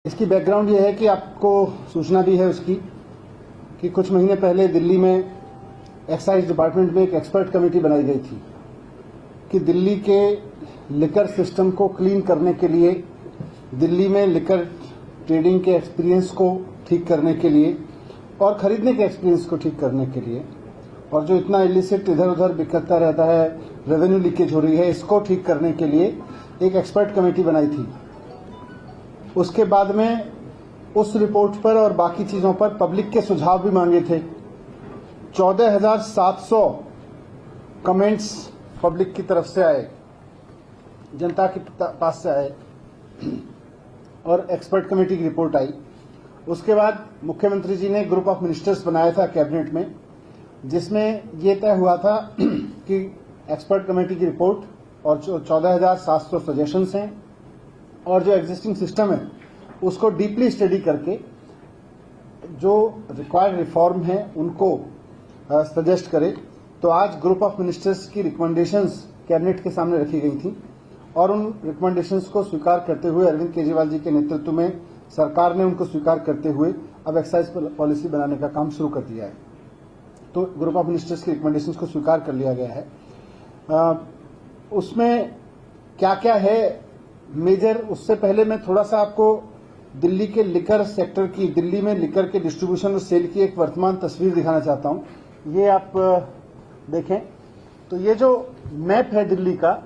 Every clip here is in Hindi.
इसकी बैकग्राउंड ये है कि आपको सूचना भी है उसकी कि कुछ महीने पहले दिल्ली में एक्साइज डिपार्टमेंट में एक एक्सपर्ट कमेटी बनाई गई थी कि दिल्ली के लिकर सिस्टम को क्लीन करने के लिए, दिल्ली में लिकर ट्रेडिंग के एक्सपीरियंस को ठीक करने के लिए और खरीदने के एक्सपीरियंस को ठीक करने के लिए, और जो इतना इलिसिट इधर उधर बिखरता रहता है, रेवेन्यू लीकेज हो रही है, इसको ठीक करने के लिए एक एक्सपर्ट कमेटी बनाई थी। उसके बाद में उस रिपोर्ट पर और बाकी चीजों पर पब्लिक के सुझाव भी मांगे थे। 14,700 कमेंट्स पब्लिक की तरफ से आए, जनता के पास से आए और एक्सपर्ट कमेटी की रिपोर्ट आई। उसके बाद मुख्यमंत्री जी ने ग्रुप ऑफ मिनिस्टर्स बनाया था कैबिनेट में, जिसमें ये तय हुआ था कि एक्सपर्ट कमेटी की रिपोर्ट और 14,700 सजेशंस हैं और जो एग्जिस्टिंग सिस्टम है उसको डीपली स्टडी करके जो रिक्वायर्ड रिफॉर्म है उनको सजेस्ट करे। तो आज ग्रुप ऑफ मिनिस्टर्स की रिकमेंडेशंस कैबिनेट के सामने रखी गई थी और उन रिकमेंडेशंस को स्वीकार करते हुए अरविंद केजरीवाल जी के नेतृत्व में सरकार ने उनको स्वीकार करते हुए अब एक्साइज पॉलिसी बनाने का काम शुरू कर दिया है। तो ग्रुप ऑफ मिनिस्टर्स की रिकमेंडेशंस को स्वीकार कर लिया गया है। उसमें क्या क्या है मेजर, उससे पहले मैं थोड़ा सा आपको दिल्ली के लिकर सेक्टर की, दिल्ली में लिकर के डिस्ट्रीब्यूशन और सेल की एक वर्तमान तस्वीर दिखाना चाहता हूं। ये आप देखें तो ये जो मैप है दिल्ली का,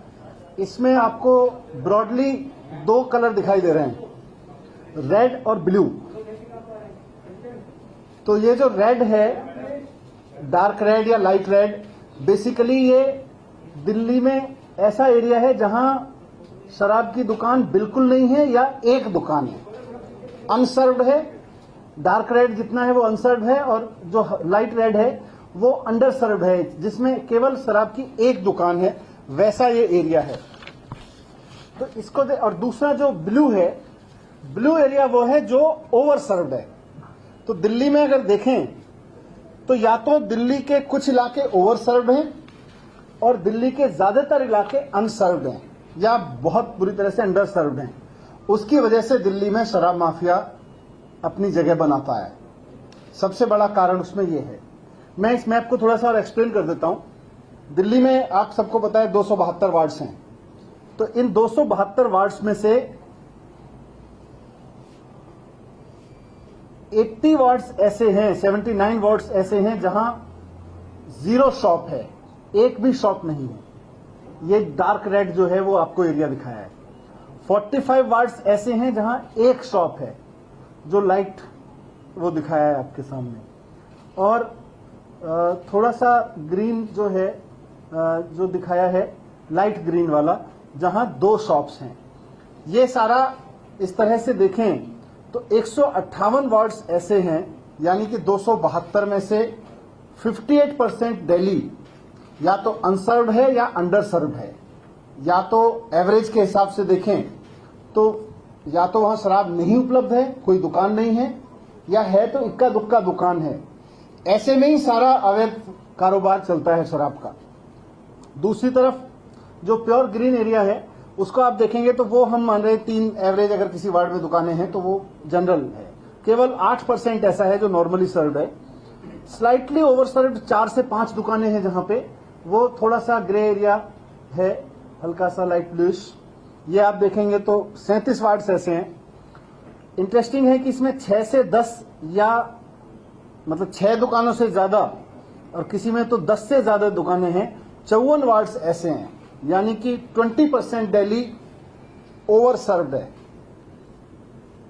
इसमें आपको ब्रॉडली दो कलर दिखाई दे रहे हैं, रेड और ब्लू। तो ये जो रेड है, डार्क रेड या लाइट रेड, बेसिकली ये दिल्ली में ऐसा एरिया है जहां शराब की दुकान बिल्कुल नहीं है या एक दुकान है, अनसर्व्ड है। डार्क रेड जितना है वो अनसर्व्ड है और जो लाइट रेड है वो अंडर सर्व्ड है, जिसमें केवल शराब की एक दुकान है, वैसा ये एरिया है। तो इसको और दूसरा जो ब्लू है, ब्लू एरिया वो है जो ओवर सर्व्ड है। तो दिल्ली में अगर देखें तो या तो दिल्ली के कुछ इलाके ओवर सर्व्ड हैं और दिल्ली के ज्यादातर इलाके अनसर्व्ड हैं या बहुत बुरी तरह से अंडर सर्व्ड हैं। उसकी वजह से दिल्ली में शराब माफिया अपनी जगह बनाता है। सबसे बड़ा कारण उसमें यह है। मैं इस मैप को थोड़ा सा और एक्सप्लेन कर देता हूं। दिल्ली में आप सबको पता है 272 वार्ड्स हैं। तो इन 272 वार्ड्स में से 80 वार्ड्स ऐसे हैं, 79 वार्ड्स ऐसे हैं जहां जीरो शॉप है, एक भी शॉप नहीं है। ये डार्क रेड जो है वो आपको एरिया दिखाया है। 45 वार्ड्स ऐसे हैं जहां एक शॉप है, जो लाइट वो दिखाया है आपके सामने। और थोड़ा सा ग्रीन जो है, जो दिखाया है लाइट ग्रीन वाला, जहां दो शॉप्स हैं। ये सारा इस तरह से देखें तो 158 वार्ड्स ऐसे हैं, यानी कि 272 में से 58% दिल्ली या तो अनसर्व्ड है या अंडर सर्व्ड है। या तो एवरेज के हिसाब से देखें तो या तो वहां शराब नहीं उपलब्ध है, कोई दुकान नहीं है, या है तो इक्का दुक्का दुकान है। ऐसे में ही सारा अवैध कारोबार चलता है शराब का। दूसरी तरफ जो प्योर ग्रीन एरिया है उसको आप देखेंगे तो वो हम मान रहे 3 एवरेज अगर किसी वार्ड में दुकानें हैं तो वो जनरल है। केवल 8% ऐसा है जो नॉर्मली सर्व्ड है। स्लाइटली ओवर सर्व्ड 4 से 5 दुकानें हैं जहां पे वो थोड़ा सा ग्रे एरिया है, हल्का सा लाइट ब्लूइश। ये आप देखेंगे तो 37 वार्ड्स ऐसे हैं। इंटरेस्टिंग है कि इसमें 6 से 10 या मतलब 6 दुकानों से ज्यादा और किसी में तो 10 से ज्यादा दुकानें हैं। 54 वार्ड्स ऐसे हैं, यानी कि 20% दिल्ली ओवर सर्व्ड है।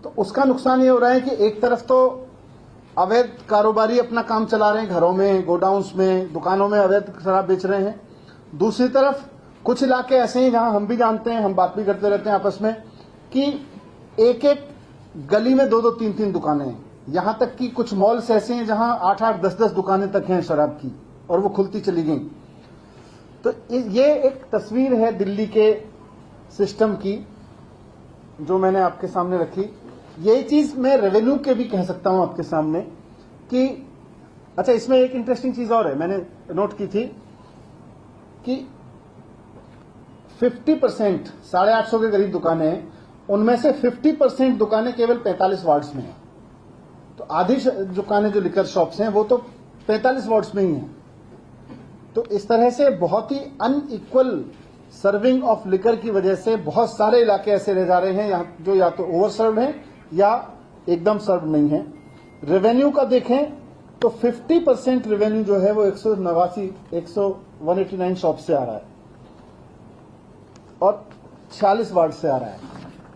तो उसका नुकसान ये हो रहा है कि एक तरफ तो अवैध कारोबारी अपना काम चला रहे हैं, घरों में, गोडाउन्स में, दुकानों में अवैध शराब बेच रहे हैं। दूसरी तरफ कुछ इलाके ऐसे हैं जहां हम भी जानते हैं, हम बात भी करते रहते हैं आपस में, कि एक एक गली में 2-2, 3-3 दुकानें हैं। यहां तक कि कुछ मॉल्स ऐसे हैं जहां 8-8, 10-10 दुकानें तक हैं शराब की, और वो खुलती चली गई। तो ये एक तस्वीर है दिल्ली के सिस्टम की जो मैंने आपके सामने रखी। यही चीज मैं रेवेन्यू के भी कह सकता हूं आपके सामने कि अच्छा, इसमें एक इंटरेस्टिंग चीज और है, मैंने नोट की थी कि 50%, 850 के करीब दुकानें हैं उनमें से 50% दुकानें केवल 45 वार्ड्स में हैं। तो आधी दुकानें जो लिकर शॉप्स हैं वो तो 45 वार्ड्स में ही हैं। तो इस तरह से बहुत ही अनइक्वल सर्विंग ऑफ लिकर की वजह से बहुत सारे इलाके ऐसे रह जा रहे हैं जो या तो ओवर सर्व हैं या एकदम सर्व नहीं है। रेवेन्यू का देखें तो 50% रेवेन्यू जो है वो 189 शॉप से आ रहा है और 46 वार्ड से आ रहा है।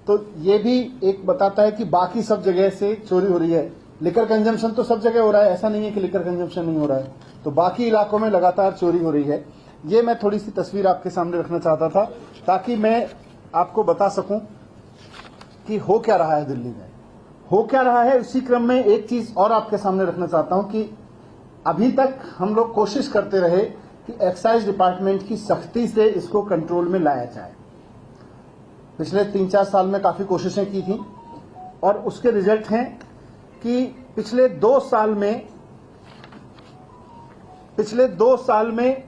तो ये भी एक बताता है कि बाकी सब जगह से चोरी हो रही है। लिकर कंजम्पशन तो सब जगह हो रहा है, ऐसा नहीं है कि लिकर कंजम्पशन नहीं हो रहा है। तो बाकी इलाकों में लगातार चोरी हो रही है। ये मैं थोड़ी सी तस्वीर आपके सामने रखना चाहता था ताकि मैं आपको बता सकूं कि हो क्या रहा है दिल्ली में, हो क्या रहा है। इसी क्रम में एक चीज और आपके सामने रखना चाहता हूं कि अभी तक हम लोग कोशिश करते रहे कि एक्साइज डिपार्टमेंट की सख्ती से इसको कंट्रोल में लाया जाए। पिछले 3-4 साल में काफी कोशिशें की थी और उसके रिजल्ट हैं कि पिछले 2 साल में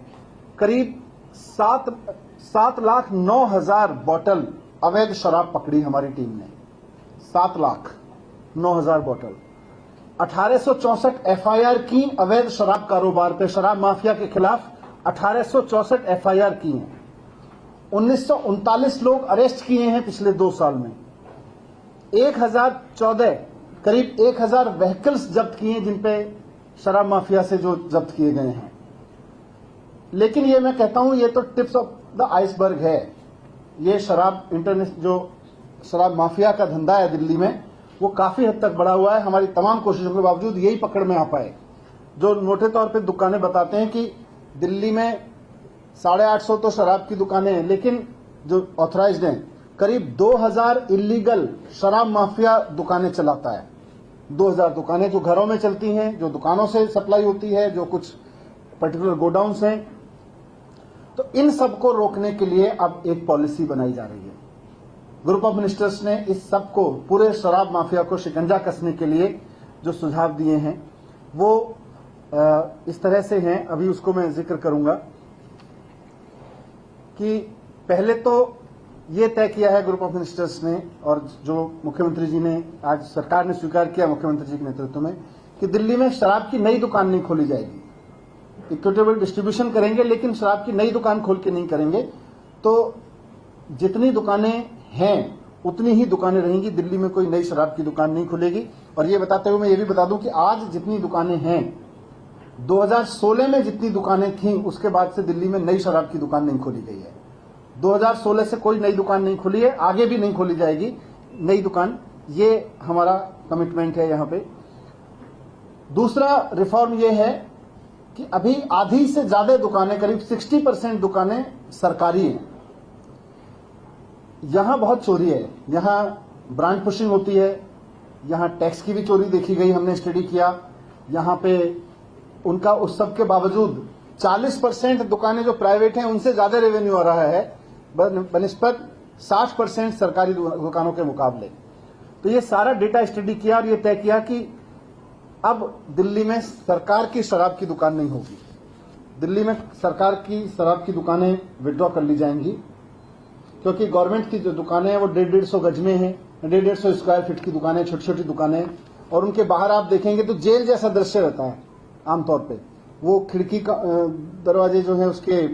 करीब 7,09,000 बोतल अवैध शराब पकड़ी हमारी टीम ने। 7,09,000 बोतल। 1864 एफआईआर की अवैध शराब कारोबार पे, शराब माफिया के खिलाफ 1864 एफआईआर की हैं। 1939 लोग अरेस्ट किए हैं पिछले 2 साल में। 1014 करीब 1000 व्हीकल्स जब्त किए हैं जिन पे शराब माफिया से जो जब्त किए गए हैं। लेकिन ये मैं कहता हूं ये तो टिप्स ऑफ द आइसबर्ग है। ये शराब जो शराब माफिया का धंधा है दिल्ली में वो काफी हद तक बढ़ा हुआ है। हमारी तमाम कोशिशों के बावजूद यही पकड़ में आ पाए। जो मोटे तौर पे दुकानें बताते हैं कि दिल्ली में 850 तो शराब की दुकानें हैं, लेकिन जो ऑथराइज्ड हैं करीब 2000 इलीगल शराब माफिया दुकानें चलाता है। 2000 दुकानें जो घरों में चलती हैं, जो दुकानों से सप्लाई होती है, जो कुछ पर्टिकुलर गोडाउन्स हैं। तो इन सबको रोकने के लिए अब एक पॉलिसी बनाई जा रही है। ग्रुप ऑफ मिनिस्टर्स ने इस सब को, पूरे शराब माफिया को शिकंजा कसने के लिए जो सुझाव दिए हैं वो इस तरह से हैं। अभी उसको मैं जिक्र करूंगा कि पहले तो ये तय किया है ग्रुप ऑफ मिनिस्टर्स ने और जो मुख्यमंत्री जी ने, आज सरकार ने स्वीकार किया मुख्यमंत्री जी के नेतृत्व में, कि दिल्ली में शराब की नई दुकान नहीं खोली जाएगी। इक्विटेबल डिस्ट्रीब्यूशन करेंगे लेकिन शराब की नई दुकान खोल के नहीं करेंगे। तो जितनी दुकानें हैं उतनी ही दुकानें रहेंगी। दिल्ली में कोई नई शराब की दुकान नहीं खुलेगी। और ये बताते हुए मैं ये भी बता दूं कि आज जितनी दुकानें हैं, 2016 में जितनी दुकानें थीं उसके बाद से दिल्ली में नई शराब की दुकान नहीं खोली गई है। 2016 से कोई नई दुकान नहीं खुली है, आगे भी नहीं खोली जाएगी नई दुकान। ये हमारा कमिटमेंट है यहां पे। दूसरा रिफॉर्म ये है कि अभी आधी से ज्यादा दुकानें, करीब 60% दुकानें सरकारी हैं। यहां बहुत चोरी है, यहां ब्रांड पुशिंग होती है, यहां टैक्स की भी चोरी देखी गई, हमने स्टडी किया। यहां पे उनका उस सब के बावजूद 40% दुकानें जो प्राइवेट हैं उनसे ज्यादा रेवेन्यू आ रहा है बनिस्बत 60% सरकारी दुकानों के मुकाबले। तो ये सारा डेटा स्टडी किया और ये तय किया कि अब दिल्ली में सरकार की शराब की दुकान नहीं होगी। दिल्ली में सरकार की शराब की दुकानें विड्रॉ कर ली जाएंगी, क्योंकि गवर्नमेंट की जो दुकानें हैं वो 150 गज में हैं, 150 स्क्वायर फीट की दुकानें, छोटी छोटी दुकानें। और उनके बाहर आप देखेंगे तो जेल जैसा दृश्य रहता है आमतौर पे। वो खिड़की का दरवाजे जो है उसके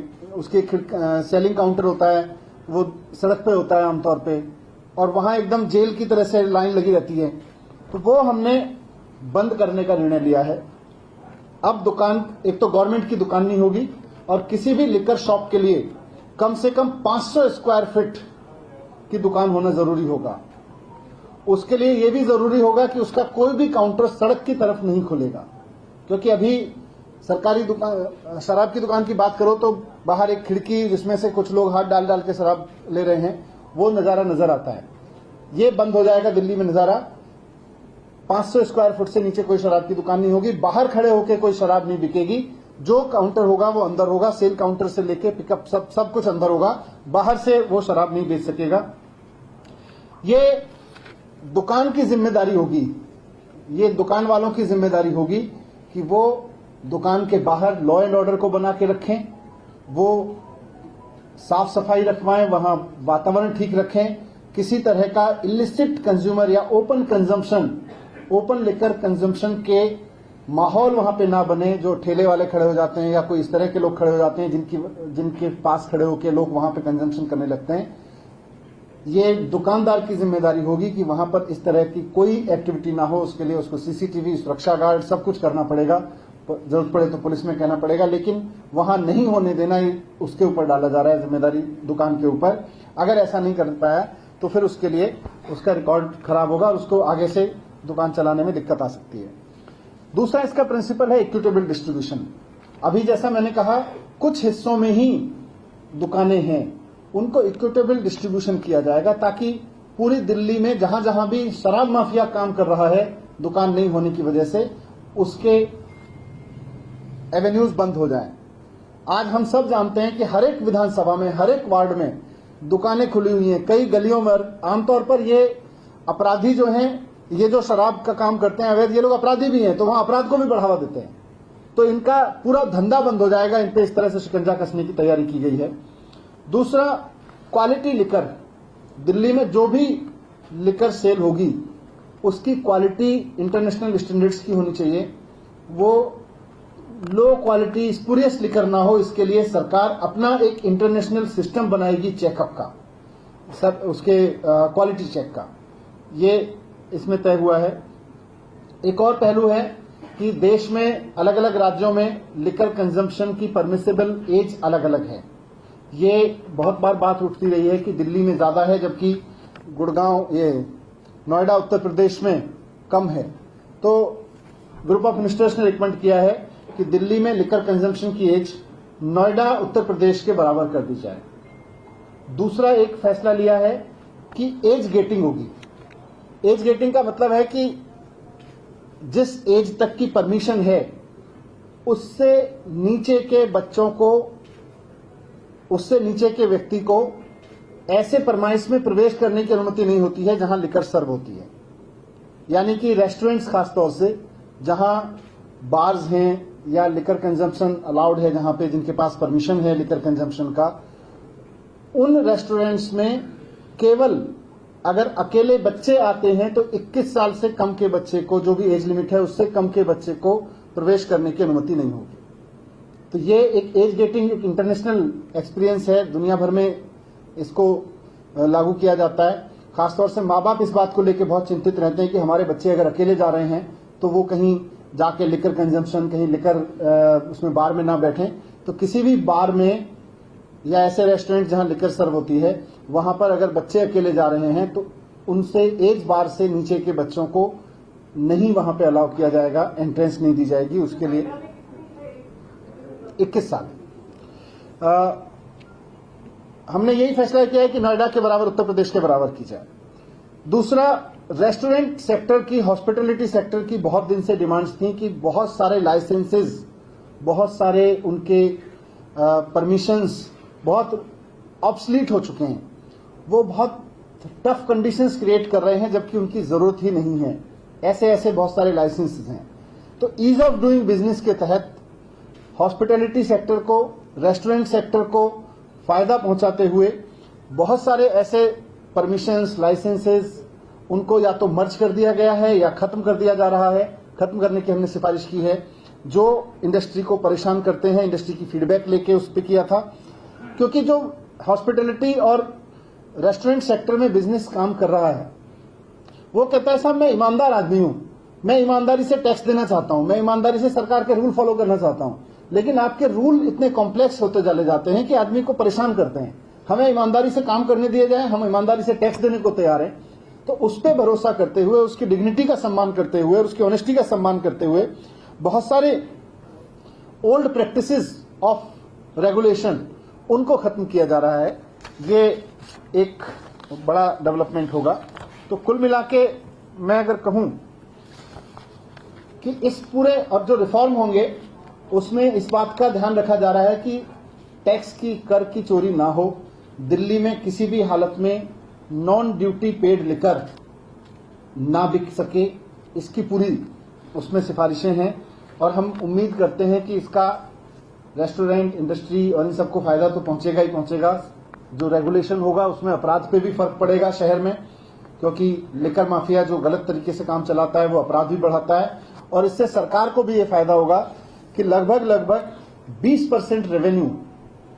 सेलिंग काउंटर होता है, वो सड़क पे होता है आमतौर पे, और वहां एकदम जेल की तरह से लाइन लगी रहती है। तो वो हमने बंद करने का निर्णय लिया है। अब दुकान, एक तो गवर्नमेंट की दुकान नहीं होगी और किसी भी लिकर शॉप के लिए कम से कम 500 स्क्वायर फीट की दुकान होना जरूरी होगा। उसके लिए यह भी जरूरी होगा कि उसका कोई भी काउंटर सड़क की तरफ नहीं खुलेगा, क्योंकि अभी सरकारी दुकान, शराब की दुकान की बात करो तो बाहर एक खिड़की जिसमें से कुछ लोग हाथ डाल डाल के शराब ले रहे हैं, वो नजारा नजर आता है। ये बंद हो जाएगा दिल्ली में नजारा। 500 स्क्वायर फुट से नीचे कोई शराब की दुकान नहीं होगी। बाहर खड़े होकर कोई शराब नहीं बिकेगी। जो काउंटर होगा वो अंदर होगा, सेल काउंटर से लेके पिकअप सब कुछ अंदर होगा। बाहर से वो शराब नहीं बेच सकेगा। ये दुकान की जिम्मेदारी होगी, ये दुकान वालों की जिम्मेदारी होगी कि वो दुकान के बाहर लॉ एंड ऑर्डर को बना के रखें, वो साफ सफाई रखवाएं, वहां वातावरण ठीक रखें, किसी तरह का इलिसिट कंज्यूमर या ओपन लिकर कंजम्पशन के माहौल वहां पे ना बने, जो ठेले वाले खड़े हो जाते हैं या कोई इस तरह के लोग खड़े हो जाते हैं जिनके पास खड़े होकर लोग वहां पे कंजम्पशन करने लगते हैं। ये दुकानदार की जिम्मेदारी होगी कि वहां पर इस तरह की कोई एक्टिविटी ना हो। उसके लिए उसको सीसीटीवी, सुरक्षा गार्ड सब कुछ करना पड़ेगा, जरूरत पड़े तो पुलिस में कहना पड़ेगा, लेकिन वहां नहीं होने देना उसके ऊपर डाला जा रहा है, जिम्मेदारी दुकान के ऊपर। अगर ऐसा नहीं कर पाया तो फिर उसके लिए उसका रिकॉर्ड खराब होगा और उसको आगे से दुकान चलाने में दिक्कत आ सकती है। दूसरा इसका प्रिंसिपल है इक्विटेबल डिस्ट्रीब्यूशन। अभी जैसा मैंने कहा, कुछ हिस्सों में ही दुकानें हैं, उनको इक्विटेबल डिस्ट्रीब्यूशन किया जाएगा ताकि पूरी दिल्ली में जहां जहां भी शराब माफिया काम कर रहा है दुकान नहीं होने की वजह से, उसके एवेन्यूज बंद हो जाएं। आज हम सब जानते हैं कि हर एक विधानसभा में, हर एक वार्ड में दुकानें खुली हुई हैं, कई गलियों में। आमतौर पर ये अपराधी जो हैं, ये जो शराब का काम करते हैं अवैध, ये लोग अपराधी भी हैं, तो वहां अपराध को भी बढ़ावा देते हैं, तो इनका पूरा धंधा बंद हो जाएगा। इन पे इस तरह से शिकंजा कसने की तैयारी की गई है। दूसरा, क्वालिटी लिकर। दिल्ली में जो भी लिकर सेल होगी उसकी क्वालिटी इंटरनेशनल स्टैंडर्ड्स की होनी चाहिए। वो लो क्वालिटी स्पूरियस लिकर ना हो, इसके लिए सरकार अपना एक इंटरनेशनल सिस्टम बनाएगी चेकअप का, सब उसके क्वालिटी चेक का, ये इसमें तय हुआ है। एक और पहलू है कि देश में अलग अलग राज्यों में लिकर कंजम्पशन की परमिसेबल एज अलग अलग है। ये बहुत बार बात उठती रही है कि दिल्ली में ज्यादा है जबकि गुड़गांव, ये नोएडा उत्तर प्रदेश में कम है। तो ग्रुप ऑफ मिनिस्टर्स ने रिकमेंड किया है कि दिल्ली में लिकर कंजम्पशन की एज नोएडा उत्तर प्रदेश के बराबर कर दी जाए। दूसरा एक फैसला लिया है कि एज गेटिंग होगी। एज गेटिंग का मतलब है कि जिस एज तक की परमिशन है उससे नीचे के बच्चों को, उससे नीचे के व्यक्ति को ऐसे परमाइश में प्रवेश करने की अनुमति नहीं होती है जहां लिकर सर्व होती है। यानी कि रेस्टोरेंट्स खासतौर से, जहां बार्स हैं या लिकर कंजम्पशन अलाउड है, जहां पे जिनके पास परमिशन है लिकर कंजम्पशन का, उन रेस्टोरेंट्स में केवल अगर अकेले बच्चे आते हैं तो 21 साल से कम के बच्चे को, जो भी एज लिमिट है उससे कम के बच्चे को प्रवेश करने की अनुमति नहीं होगी। तो ये एक एज गेटिंग एक इंटरनेशनल एक्सपीरियंस है, दुनिया भर में इसको लागू किया जाता है। खासतौर से माँ बाप इस बात को लेकर बहुत चिंतित रहते हैं कि हमारे बच्चे अगर अकेले जा रहे हैं तो वो कहीं जाके लिकर कंजम्पशन, कहीं लिकर उसमें बार में ना बैठें। तो किसी भी बार में या ऐसे रेस्टोरेंट जहां लिकर सर्व होती है वहां पर अगर बच्चे अकेले जा रहे हैं तो उनसे एज बार से नीचे के बच्चों को नहीं वहां पे अलाउ किया जाएगा, एंट्रेंस नहीं दी जाएगी उसके लिए। 21 साल हमने यही फैसला किया है कि नोएडा के बराबर, उत्तर प्रदेश के बराबर की जाए। दूसरा, रेस्टोरेंट सेक्टर की, हॉस्पिटैलिटी सेक्टर की बहुत दिन से डिमांड्स थी कि बहुत सारे लाइसेंसेस, बहुत सारे उनके परमिशंस बहुत ऑब्सलीट हो चुके हैं। वो बहुत टफ कंडीशंस क्रिएट कर रहे हैं जबकि उनकी जरूरत ही नहीं है। ऐसे ऐसे बहुत सारे लाइसेंसेस हैं। तो ईज ऑफ डूइंग बिजनेस के तहत हॉस्पिटैलिटी सेक्टर को, रेस्टोरेंट सेक्टर को फायदा पहुंचाते हुए बहुत सारे ऐसे परमिशंस, लाइसेंसेस, उनको या तो मर्ज कर दिया गया है या खत्म कर दिया जा रहा है। खत्म करने की हमने सिफारिश की है, जो इंडस्ट्री को परेशान करते हैं। इंडस्ट्री की फीडबैक लेके उस पर किया था, क्योंकि जो हॉस्पिटैलिटी और रेस्टोरेंट सेक्टर में बिजनेस काम कर रहा है वो कहता है साहब मैं ईमानदार आदमी हूं, मैं ईमानदारी से टैक्स देना चाहता हूं, मैं ईमानदारी से सरकार के रूल फॉलो करना चाहता हूं, लेकिन आपके रूल इतने कॉम्प्लेक्स होते चले जाते हैं कि आदमी को परेशान करते हैं। हमें ईमानदारी से काम करने दिए जाए, हम ईमानदारी से टैक्स देने को तैयार हैं। तो उस पर भरोसा करते हुए, उसकी डिग्निटी का सम्मान करते हुए, उसकी ऑनेस्टी का सम्मान करते हुए बहुत सारे ओल्ड प्रैक्टिसेस ऑफ रेगुलेशन उनको खत्म किया जा रहा है। ये एक बड़ा डेवलपमेंट होगा। तो कुल मिला के मैं अगर कहूं कि इस पूरे अब जो रिफॉर्म होंगे उसमें इस बात का ध्यान रखा जा रहा है कि टैक्स की, कर की चोरी ना हो। दिल्ली में किसी भी हालत में नॉन ड्यूटी पेड लिकर ना बिक सके, इसकी पूरी उसमें सिफारिशें हैं। और हम उम्मीद करते हैं कि इसका रेस्टोरेंट इंडस्ट्री और इन सबको फायदा तो पहुंचेगा ही पहुंचेगा, जो रेगुलेशन होगा उसमें अपराध पे भी फर्क पड़ेगा शहर में, क्योंकि लिकर माफिया जो गलत तरीके से काम चलाता है वो अपराध भी बढ़ाता है। और इससे सरकार को भी ये फायदा होगा कि लगभग 20% रेवेन्यू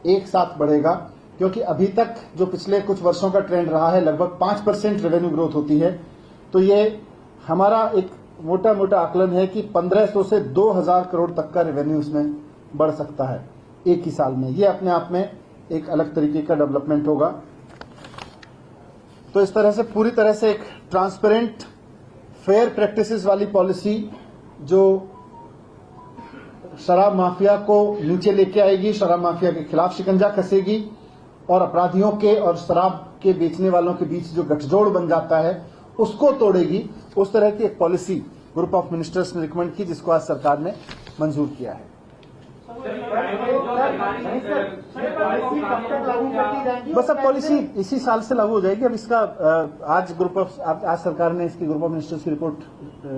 एक साथ बढ़ेगा, क्योंकि अभी तक जो पिछले कुछ वर्षों का ट्रेंड रहा है लगभग 5% रेवेन्यू ग्रोथ होती है। तो ये हमारा एक मोटा मोटा आकलन है कि 1500 से 2000 करोड़ तक का रेवेन्यू इसमें बढ़ सकता है एक ही साल में। ये अपने आप में एक अलग तरीके का डेवलपमेंट होगा। तो इस तरह से पूरी तरह से एक ट्रांसपेरेंट फेयर प्रैक्टिसेस वाली पॉलिसी जो शराब माफिया को नीचे लेके आएगी, शराब माफिया के खिलाफ शिकंजा कसेगी और अपराधियों के और शराब के बेचने वालों के बीच जो गठजोड़ बन जाता है उसको तोड़ेगी। उस तरह की एक पॉलिसी ग्रुप ऑफ मिनिस्टर्स ने रिकमेंड की, जिसको आज सरकार ने मंजूर किया है। बस अब पॉलिसी इसी साल से लागू हो जाएगी। अब इसका आज सरकार ने इसकी ग्रुप ऑफ मिनिस्टर्स की रिपोर्ट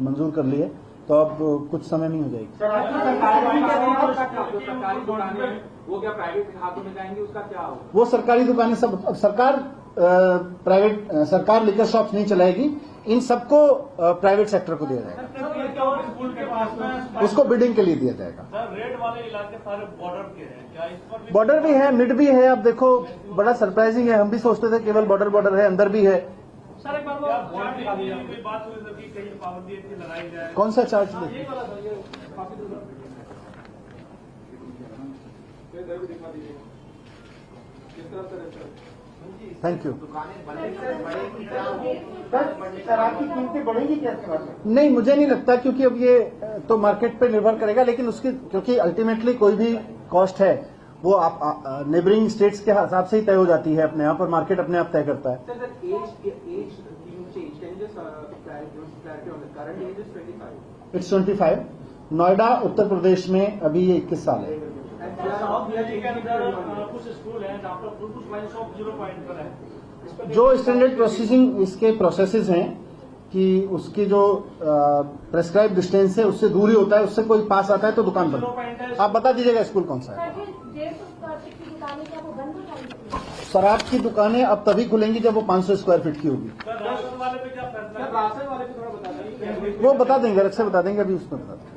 मंजूर कर ली है, तो अब कुछ समय नहीं हो जाएगी। वो क्या प्राइवेट हाथों में जाएंगी, उसका क्या होगा? वो सरकारी दुकानें सब अब सरकार लिकर शॉप्स नहीं चलाएगी, इन सबको प्राइवेट सेक्टर को दिया जाएगा, उसको बिडिंग के लिए दिया जाएगा। रेड वाले इलाके सारे बॉर्डर के हैं, क्या इस पर बॉर्डर भी है, मिड भी है। अब देखो बड़ा सरप्राइजिंग है, हम भी सोचते थे केवल बॉर्डर है, अंदर भी है। बात हुई थी कहीं पाबंदी लगाई जाए, कौन सा चार्ज थैंक यू। शराब की कीमतें बढ़ेगी क्या? नहीं, मुझे नहीं लगता, क्योंकि अब ये तो मार्केट पे निर्भर करेगा, लेकिन उसकी क्योंकि अल्टीमेटली कोई भी कॉस्ट है वो आप नेबरिंग स्टेट्स के हिसाब से ही तय हो जाती है अपने आप, और मार्केट अपने आप तय करता है। इट्स 25। नोएडा उत्तर प्रदेश में अभी ये 21 साल है। कुछ स्कूल है जहाँ पर कुछ वाइन शॉप 0 पॉइंट पर है। जो स्टैंडर्ड प्रोसेसिंग इसके प्रोसेसेस हैं कि उसकी जो प्रेस्क्राइब डिस्टेंस है उससे दूरी होता है, उससे कोई पास आता है तो दुकान बंद। आप बता दीजिएगा स्कूल कौन सा है। शराब की दुकानें अब तभी खुलेंगी जब वो 500 स्क्वायर फीट की होगी। राशन वाले पे क्या फैसला? राशन वाले पे थोड़ा बता दें। वो बता देंगे, अलग से बता देंगे, अभी उसमें बता देंगे।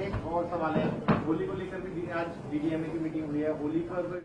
एक और सवाल है, होली को लेकर भी आज डीडीएमए की मीटिंग हुई है। होली पर